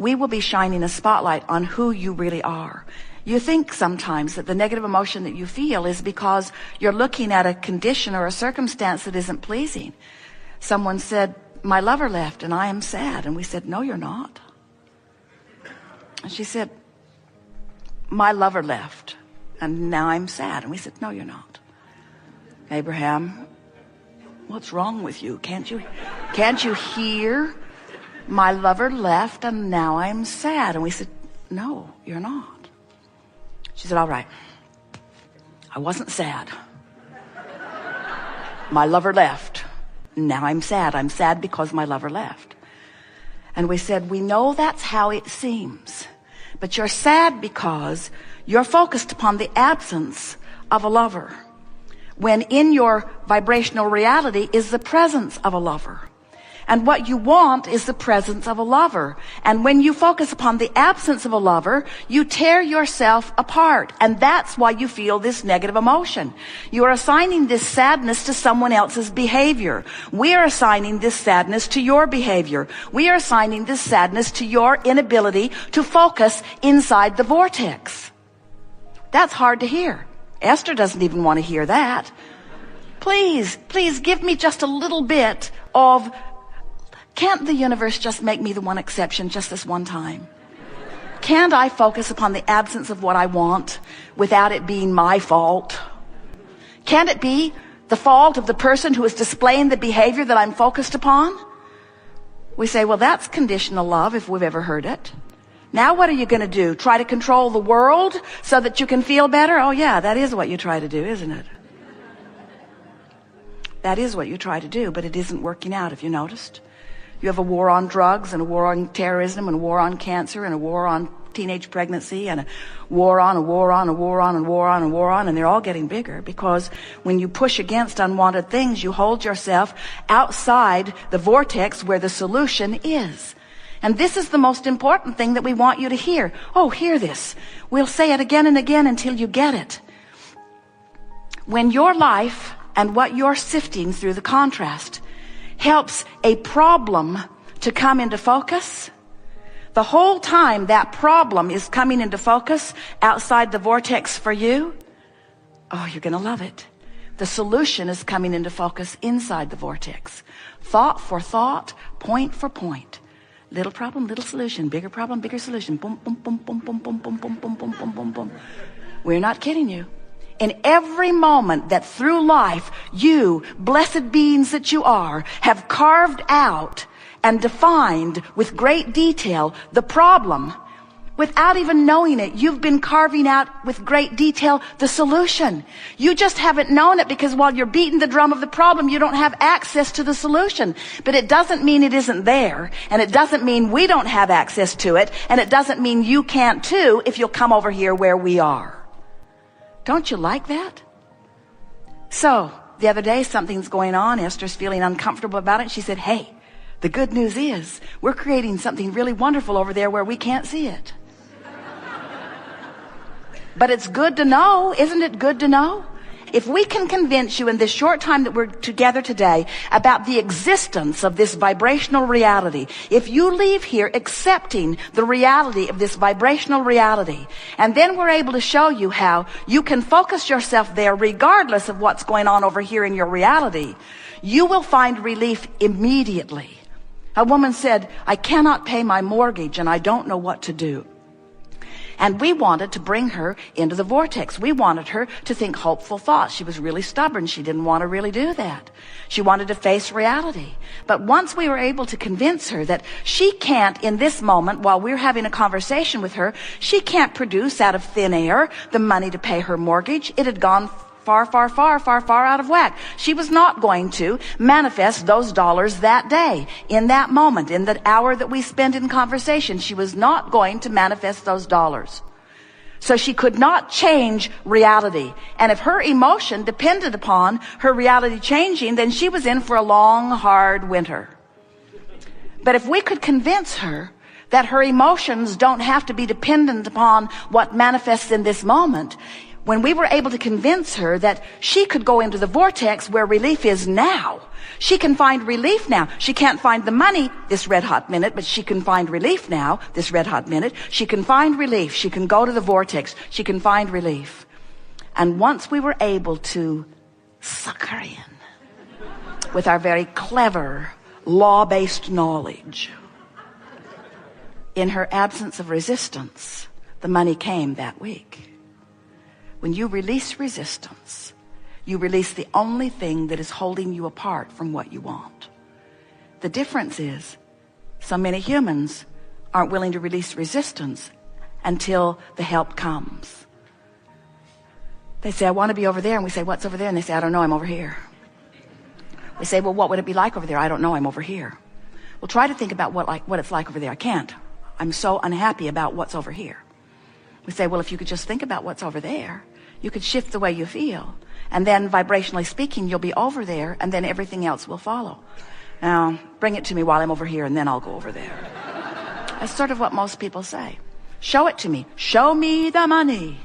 we will be shining a spotlight on who you really are. You think sometimes that the negative emotion that you feel is because you're looking at a condition or a circumstance that isn't pleasing. Someone said, my lover left and I am sad. And we said, no, you're not. And she said, my lover left and now I'm sad. And we said, no, you're not. Abraham, what's wrong with you? Can't you hear? My lover left and now I'm sad. And we said, no, you're not. She said, all right, I wasn't sad. My lover left. Now I'm sad. I'm sad because my lover left. And we said, we know that's how it seems, but you're sad because you're focused upon the absence of a lover, when in your vibrational reality is the presence of a lover. And what you want is the presence of a lover. And when you focus upon the absence of a lover, you tear yourself apart. And that's why you feel this negative emotion. You are assigning this sadness to someone else's behavior. We are assigning this sadness to your behavior. We are assigning this sadness to your inability to focus inside the vortex. That's hard to hear. Esther doesn't even want to hear that. Please give me just a little bit of, can't the universe just make me the one exception just this one time? Can't I focus upon the absence of what I want without it being my fault? Can't it be the fault of the person who is displaying the behavior that I'm focused upon? We say, well, that's conditional love if we've ever heard it. Now what are you going to do? Try to control the world so that you can feel better? Oh yeah, that is what you try to do, isn't it? That is what you try to do, but it isn't working out, if you noticed. You have a war on drugs and a war on terrorism and a war on cancer and a war on teenage pregnancy and a war on, and they're all getting bigger because when you push against unwanted things, you hold yourself outside the vortex where the solution is. And this is the most important thing that we want you to hear. Oh, hear this. We'll say it again and again until you get it. When your life and what you're sifting through the contrast helps a problem to come into focus, the whole time that problem is coming into focus outside the vortex for you, oh, you're going to love it. The solution is coming into focus inside the vortex. Thought for thought, point for point. Little problem, little solution. Bigger problem, bigger solution. Boom, boom, boom, boom, boom, boom, boom, boom, boom, boom, boom, boom, boom. We're not kidding you. In every moment that through life you, blessed beings that you are, have carved out and defined with great detail the problem, without even knowing it, you've been carving out with great detail the solution. You just haven't known it because while you're beating the drum of the problem, you don't have access to the solution. But it doesn't mean it isn't there, and it doesn't mean we don't have access to it, and it doesn't mean you can't too if you'll come over here where we are. Don't you like that? So, the other day something's going on. Esther's feeling uncomfortable about it. She said, hey, the good news is we're creating something really wonderful over there where we can't see it. But it's good to know. Isn't it good to know? If we can convince you in this short time that we're together today about the existence of this vibrational reality, if you leave here accepting the reality of this vibrational reality, and then we're able to show you how you can focus yourself there regardless of what's going on over here in your reality, you will find relief immediately. A woman said, I cannot pay my mortgage and I don't know what to do. And we wanted to bring her into the vortex. We wanted her to think hopeful thoughts. She was really stubborn. She didn't want to really do that. She wanted to face reality. But once we were able to convince her that she can't, in this moment, while we're having a conversation with her, she can't produce out of thin air the money to pay her mortgage. It had gone far out of whack. She was not going to manifest those dollars that day, in that moment, in the hour that we spent in conversation. She was not going to manifest those dollars. So she could not change reality. And if her emotion depended upon her reality changing, then she was in for a long, hard winter. But if we could convince her that her emotions don't have to be dependent upon what manifests in this moment, when we were able to convince her that she could go into the vortex where relief is now. She can find relief now. She can't find the money this red hot minute, but she can find relief now this red hot minute. She can find relief. She can go to the vortex. She can find relief. And once we were able to suck her in with our very clever law-based knowledge, in her absence of resistance, the money came that week. When you release resistance, you release the only thing that is holding you apart from what you want. The difference is, so many humans aren't willing to release resistance until the help comes. They say, I want to be over there. And we say, what's over there? And they say, I don't know, I'm over here. We say, well, what would it be like over there? I don't know, I'm over here. Well, try to think about what it's like over there. I can't. I'm so unhappy about what's over here. We say, well, if you could just think about what's over there, you could shift the way you feel. And then vibrationally speaking, you'll be over there, and then everything else will follow. Now, bring it to me while I'm over here, and then I'll go over there. That's sort of what most people say. Show it to me. Show me the money.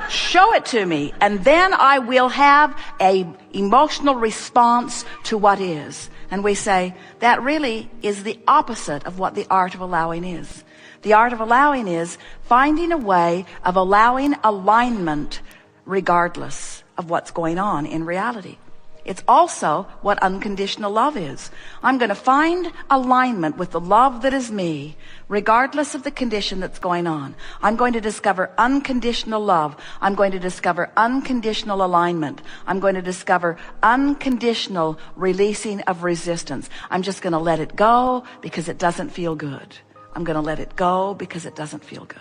Show it to me, and then I will have a emotional response to what is. And we say, that really is the opposite of what the art of allowing is. The art of allowing is finding a way of allowing alignment regardless of what's going on in reality. It's also what unconditional love is. I'm going to find alignment with the love that is me, regardless of the condition that's going on. I'm going to discover unconditional love. I'm going to discover unconditional alignment. I'm going to discover unconditional releasing of resistance. I'm just going to let it go because it doesn't feel good. I'm going to let it go because it doesn't feel good.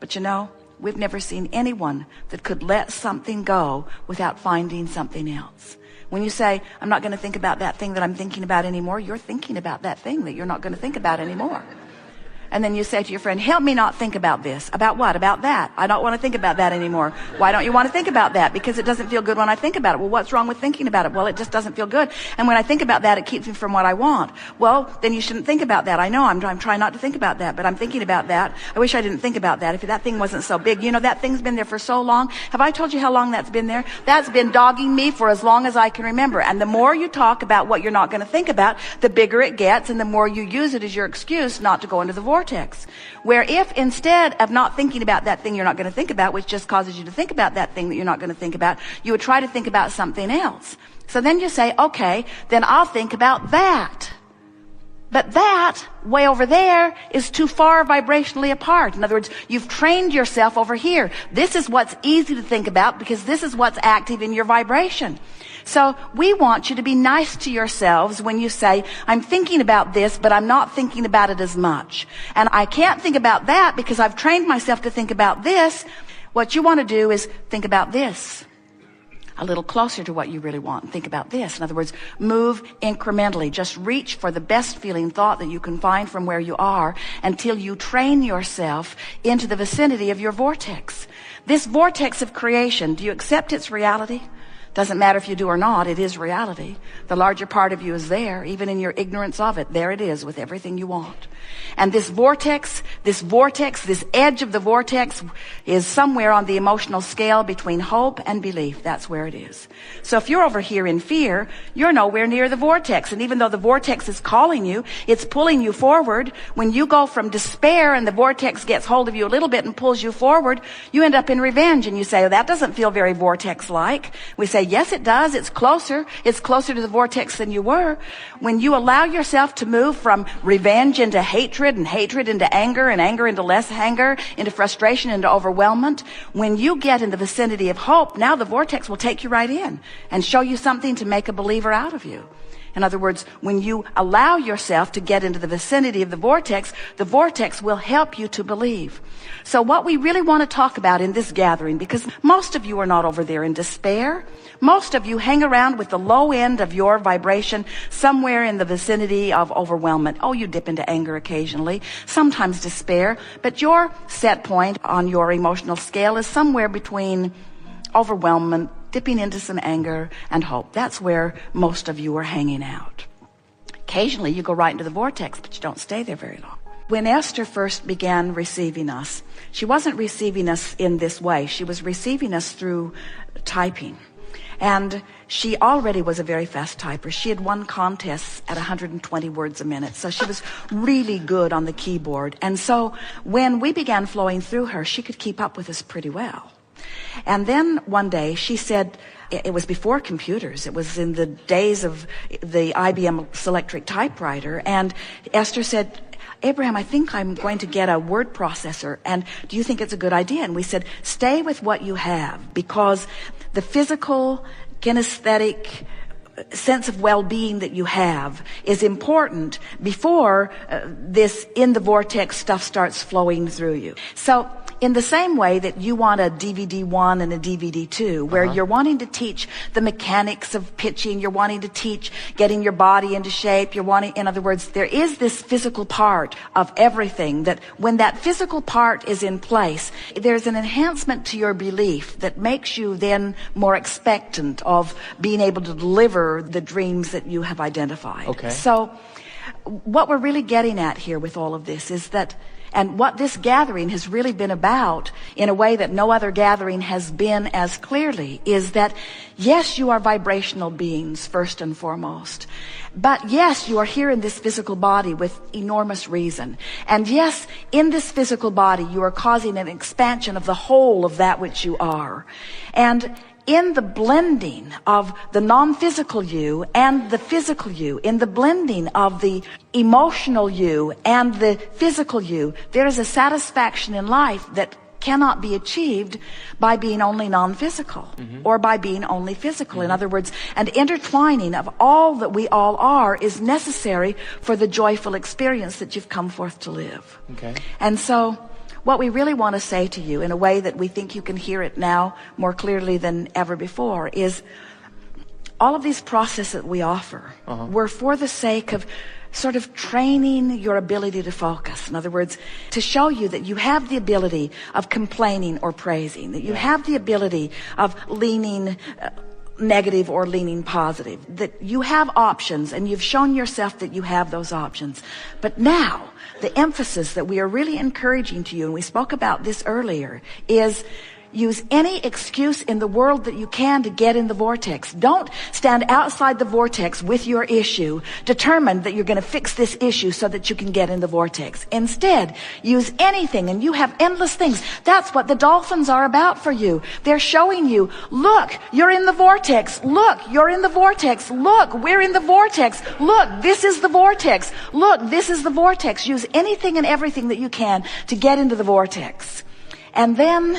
But you know, we've never seen anyone that could let something go without finding something else. When you say, I'm not going to think about that thing that I'm thinking about anymore, you're thinking about that thing that you're not going to think about anymore. And then you say to your friend, help me not think about this. About what? About that. I don't want to think about that anymore. Why don't you want to think about that? Because it doesn't feel good when I think about it. Well, what's wrong with thinking about it? Well, it just doesn't feel good. And when I think about that, it keeps me from what I want. Well, then you shouldn't think about that. I know I'm trying not to think about that, but I'm thinking about that. I wish I didn't think about that. If that thing wasn't so big. You know, that thing's been there for so long. Have I told you how long that's been there? That's been dogging me for as long as I can remember. And the more you talk about what you're not going to think about, the bigger it gets, and the more you use it as your excuse not to go into the vortex. Where if instead of not thinking about that thing you're not going to think about, which just causes you to think about that thing that you're not going to think about, you would try to think about something else. So then you say, okay, then I'll think about that. But that, way over there, is too far vibrationally apart. In other words, you've trained yourself over here. This is what's easy to think about because this is what's active in your vibration. So we want you to be nice to yourselves when you say, I'm thinking about this, but I'm not thinking about it as much. And I can't think about that because I've trained myself to think about this. What you want to do is think about this a little closer to what you really want. Think about this. In other words, move incrementally. Just reach for the best feeling thought that you can find from where you are until you train yourself into the vicinity of your vortex. This vortex of creation, do you accept its reality? Doesn't matter if you do or not, it is reality. The larger part of you is there, even in your ignorance of it. There it is with everything you want. And this vortex, this edge of the vortex is somewhere on the emotional scale between hope and belief. That's where it is. So if you're over here in fear, you're nowhere near the vortex. And even though the vortex is calling you, it's pulling you forward. When you go from despair and the vortex gets hold of you a little bit and pulls you forward, you end up in revenge. And you say, oh, that doesn't feel very vortex-like. We say, yes, it does. It's closer. It's closer to the vortex than you were. When you allow yourself to move from revenge into hatred and hatred into anger and anger into less anger, into frustration, into overwhelmment, when you get in the vicinity of hope, now the vortex will take you right in and show you something to make a believer out of you. In other words, when you allow yourself to get into the vicinity of the vortex will help you to believe. So what we really want to talk about in this gathering, because most of you are not over there in despair. Most of you hang around with the low end of your vibration somewhere in the vicinity of overwhelmment. Oh, you dip into anger occasionally, sometimes despair, but your set point on your emotional scale is somewhere between overwhelmment, dipping into some anger, and hope. That's where most of you are hanging out. Occasionally you go right into the vortex, but you don't stay there very long. When Esther first began receiving us, she wasn't receiving us in this way. She was receiving us through typing. And she already was a very fast typer. She had won contests at 120 words a minute. So she was really good on the keyboard. And so when we began flowing through her, she could keep up with us pretty well. And then one day she said, it was before computers. It was in the days of the IBM Selectric typewriter. And Esther said, Abraham, I think I'm going to get a word processor. And do you think it's a good idea? And we said, stay with what you have, because the physical, kinesthetic sense of well-being that you have is important before this in the vortex stuff starts flowing through you. So in the same way that you want a DVD 1 and a DVD 2, where you're wanting to teach the mechanics of pitching, you're wanting to teach getting your body into shape, you're wanting, in other words, there is this physical part of everything that when that physical part is in place, there's an enhancement to your belief that makes you then more expectant of being able to deliver the dreams that you have identified. Okay. So what we're really getting at here with all of this is that, and what this gathering has really been about in a way that no other gathering has been as clearly, is that yes, you are vibrational beings first and foremost. But yes, you are here in this physical body with enormous reason. And yes, in this physical body, you are causing an expansion of the whole of that which you are. And in the blending of the non-physical you and the physical you, in the blending of the emotional you and the physical you, there is a satisfaction in life that cannot be achieved by being only non-physical or by being only physical. In other words, an intertwining of all that we all are is necessary for the joyful experience that you've come forth to live. Okay. And so what we really want to say to you in a way that we think you can hear it now more clearly than ever before is all of these processes that we offer were for the sake of sort of training your ability to focus. In other words, to show you that you have the ability of complaining or praising, that you have the ability of leaning negative or leaning positive, that you have options, and you've shown yourself that you have those options. But now, the emphasis that we are really encouraging to you, and we spoke about this earlier, is use any excuse in the world that you can to get in the vortex. Don't stand outside the vortex with your issue, determined that you're going to fix this issue so that you can get in the vortex. Instead, use anything, and you have endless things. That's what the dolphins are about for you. They're showing you, look, you're in the vortex. Look, you're in the vortex. Look, we're in the vortex. Look, this is the vortex. Look, this is the vortex. Use anything and everything that you can to get into the vortex. And then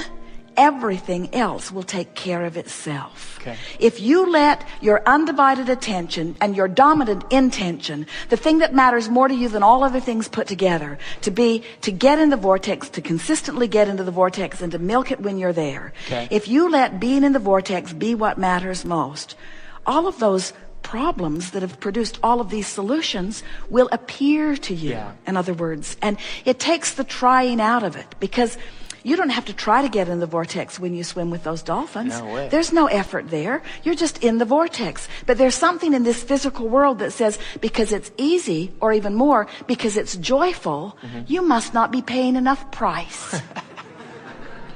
everything else will take care of itself. Okay. If you let your undivided attention and your dominant intention, the thing that matters more to you than all other things put together, to get in the vortex, to consistently get into the vortex, and to milk it when you're there. Okay. If you let being in the vortex be what matters most, all of those problems that have produced all of these solutions will appear to you. Yeah. In other words, and it takes the trying out of it, because you don't have to try to get in the vortex when you swim with those dolphins. No way. There's no effort there. You're just in the vortex. But there's something in this physical world that says, because it's easy, or even more, because it's joyful, you must not be paying enough price.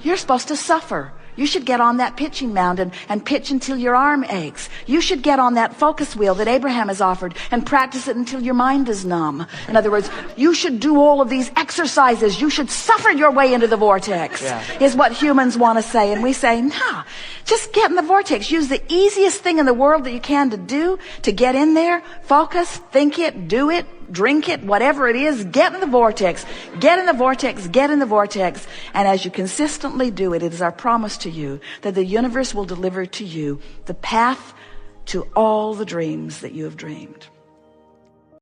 You're supposed to suffer. You should get on that pitching mound and pitch until your arm aches. You should get on that focus wheel that Abraham has offered and practice it until your mind is numb. In other words, you should do all of these exercises. You should suffer your way into the vortex, is what humans want to say. And we say, no, just get in the vortex. Use the easiest thing in the world that you can to do to get in there. Focus, think it, do it, drink it, whatever it is, get in the vortex. Get in the vortex, get in the vortex. And as you consistently do it, it is our promise to you that the universe will deliver to you the path to all the dreams that you have dreamed.